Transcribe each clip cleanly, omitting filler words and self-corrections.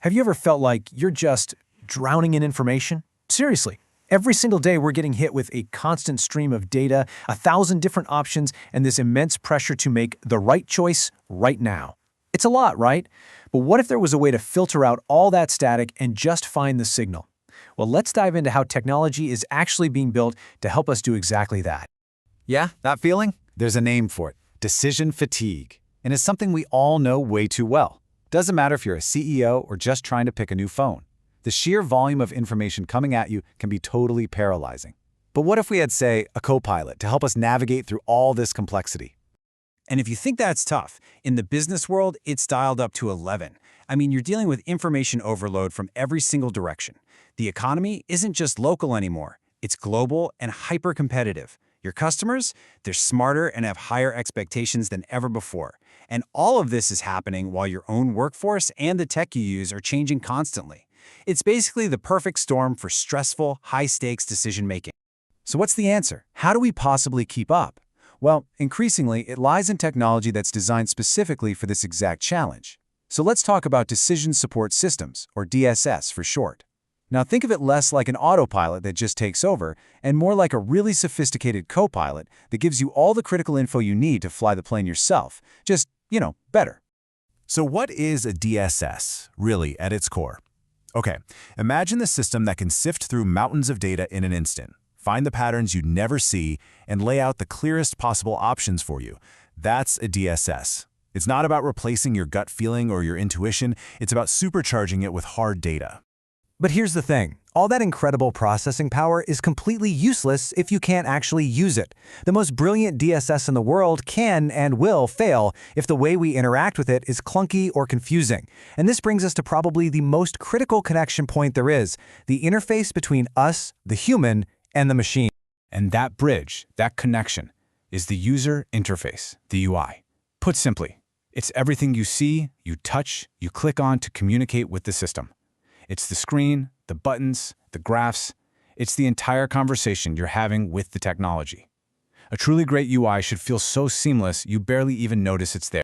Have you ever felt like you're just drowning in information? Seriously, every single day we're getting hit with a constant stream of data, 1,000 different options, and this immense pressure to make the right choice right now. It's a lot, right? But what if there was a way to filter out all that static and just find the signal? Well, let's dive into how technology is actually being built to help us do exactly that. Yeah, that feeling? There's a name for it, decision fatigue. And it's something we all know way too well. Doesn't matter if you're a CEO or just trying to pick a new phone. The sheer volume of information coming at you can be totally paralyzing. But what if we had, say, a co-pilot to help us navigate through all this complexity? And if you think that's tough, in the business world, it's dialed up to 11. I mean, you're dealing with information overload from every single direction. The economy isn't just local anymore. It's global and hyper-competitive. Your customers, they're smarter and have higher expectations than ever before. And all of this is happening while your own workforce and the tech you use are changing constantly. It's basically the perfect storm for stressful, high-stakes decision-making. So what's the answer? How do we possibly keep up? Well, increasingly, it lies in technology that's designed specifically for this exact challenge. So let's talk about Decision Support Systems, or DSS for short. Now think of it less like an autopilot that just takes over, and more like a really sophisticated co-pilot that gives you all the critical info you need to fly the plane yourself. Just, better. So what is a DSS, really, at its core? Okay, imagine the system that can sift through mountains of data in an instant, find the patterns you'd never see, and lay out the clearest possible options for you. That's a DSS. It's not about replacing your gut feeling or your intuition, it's about supercharging it with hard data. But here's the thing. All that incredible processing power is completely useless if you can't actually use it. The most brilliant DSS in the world can and will fail if the way we interact with it is clunky or confusing. And this brings us to probably the most critical connection point there is, the interface between us, the human, and the machine. And that bridge, that connection, is the user interface, the UI. Put simply, it's everything you see, you touch, you click on to communicate with the system. It's the screen, the buttons, the graphs. It's the entire conversation you're having with the technology. A truly great UI should feel so seamless you barely even notice it's there.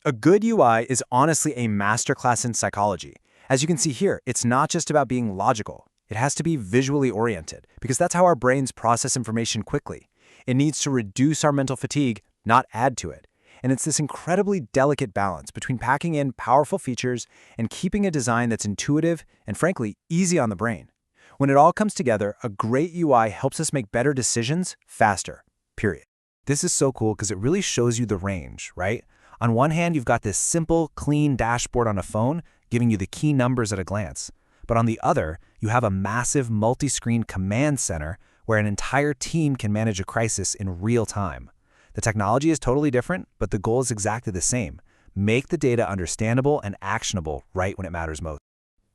A good UI is honestly a masterclass in psychology. As you can see here, it's not just about being logical. It has to be visually oriented, because that's how our brains process information quickly. It needs to reduce our mental fatigue, not add to it. And it's this incredibly delicate balance between packing in powerful features and keeping a design that's intuitive and, frankly, easy on the brain. When it all comes together, a great UI helps us make better decisions faster, period. This is so cool because it really shows you the range, right? On one hand, you've got this simple, clean dashboard on a phone giving you the key numbers at a glance. But on the other, you have a massive multi-screen command center where an entire team can manage a crisis in real time. The technology is totally different, but the goal is exactly the same. Make the data understandable and actionable right when it matters most.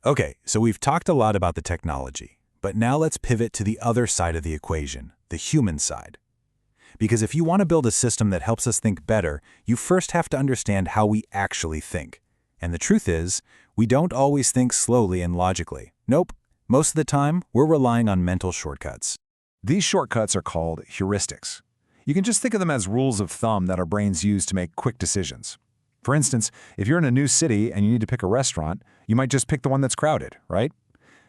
Okay, so we've talked a lot about the technology, but now let's pivot to the other side of the equation, the human side. Because if you want to build a system that helps us think better, you first have to understand how we actually think. And the truth is, we don't always think slowly and logically. Nope, most of the time, we're relying on mental shortcuts. These shortcuts are called heuristics. You can just think of them as rules of thumb that our brains use to make quick decisions. For instance, if you're in a new city and you need to pick a restaurant, you might just pick the one that's crowded, right?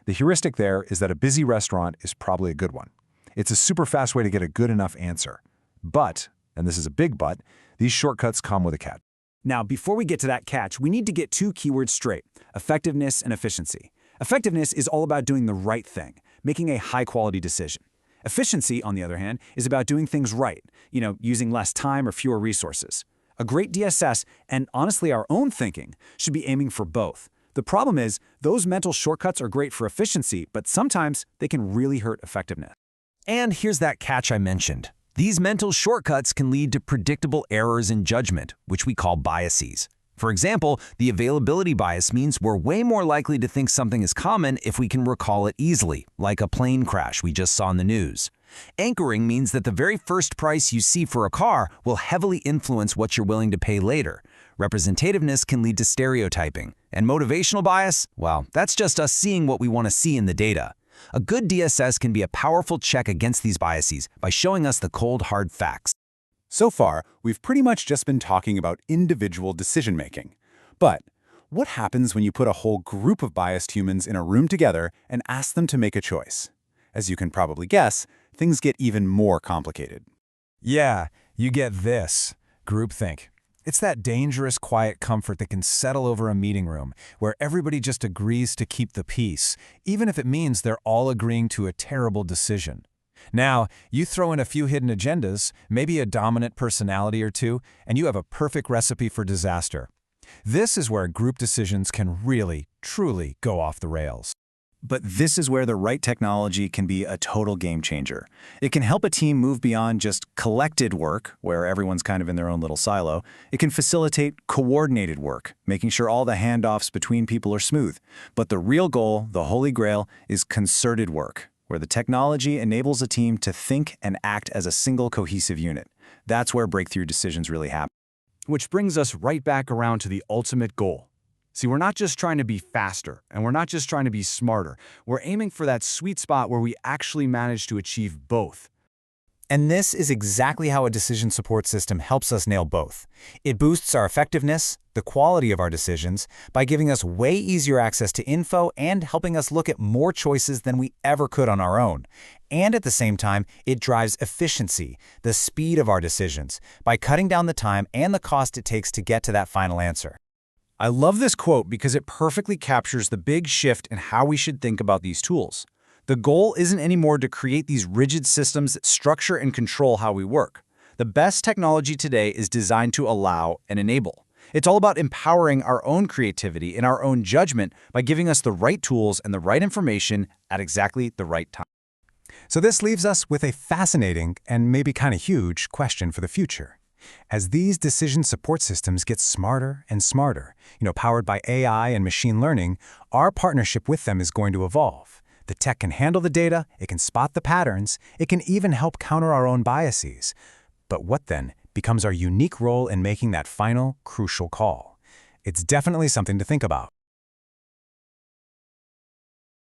The heuristic there is that a busy restaurant is probably a good one. It's a super fast way to get a good enough answer. But, and this is a big but, these shortcuts come with a catch. Now, before we get to that catch, we need to get two keywords straight: effectiveness and efficiency. Effectiveness is all about doing the right thing, making a high-quality decision. Efficiency, on the other hand, is about doing things right, using less time or fewer resources. A great DSS, and honestly our own thinking, should be aiming for both. The problem is, those mental shortcuts are great for efficiency, but sometimes they can really hurt effectiveness. And here's that catch I mentioned. These mental shortcuts can lead to predictable errors in judgment, which we call biases. For example, the availability bias means we're way more likely to think something is common if we can recall it easily, like a plane crash we just saw in the news. Anchoring means that the very first price you see for a car will heavily influence what you're willing to pay later. Representativeness can lead to stereotyping. And motivational bias? Well, that's just us seeing what we want to see in the data. A good DSS can be a powerful check against these biases by showing us the cold, hard facts. So far, we've pretty much just been talking about individual decision-making. But What happens when you put a whole group of biased humans in a room together and ask them to make a choice? As you can probably guess, things get even more complicated. Yeah, you get this, groupthink. It's that dangerous, quiet comfort that can settle over a meeting room, where everybody just agrees to keep the peace, even if it means they're all agreeing to a terrible decision. Now, you throw in a few hidden agendas, maybe a dominant personality or two, and you have a perfect recipe for disaster. This is where group decisions can really, truly go off the rails. But this is where the right technology can be a total game changer. It can help a team move beyond just collected work, where everyone's kind of in their own little silo. It can facilitate coordinated work, making sure all the handoffs between people are smooth. But the real goal, the holy grail, is concerted work, where the technology enables a team to think and act as a single cohesive unit. That's where breakthrough decisions really happen. Which brings us right back around to the ultimate goal. See, we're not just trying to be faster, and we're not just trying to be smarter. We're aiming for that sweet spot where we actually manage to achieve both. And this is exactly how a decision support system helps us nail both. It boosts our effectiveness, the quality of our decisions, by giving us way easier access to info and helping us look at more choices than we ever could on our own. And at the same time, it drives efficiency, the speed of our decisions, by cutting down the time and the cost it takes to get to that final answer. I love this quote because it perfectly captures the big shift in how we should think about these tools. The goal isn't anymore to create these rigid systems that structure and control how we work. The best technology today is designed to allow and enable. It's all about empowering our own creativity and our own judgment by giving us the right tools and the right information at exactly the right time. So this leaves us with a fascinating and maybe kind of huge question for the future. As these decision support systems get smarter and smarter, powered by AI and machine learning, our partnership with them is going to evolve. The tech can handle the data, it can spot the patterns, it can even help counter our own biases. But what then becomes our unique role in making that final, crucial call? It's definitely something to think about.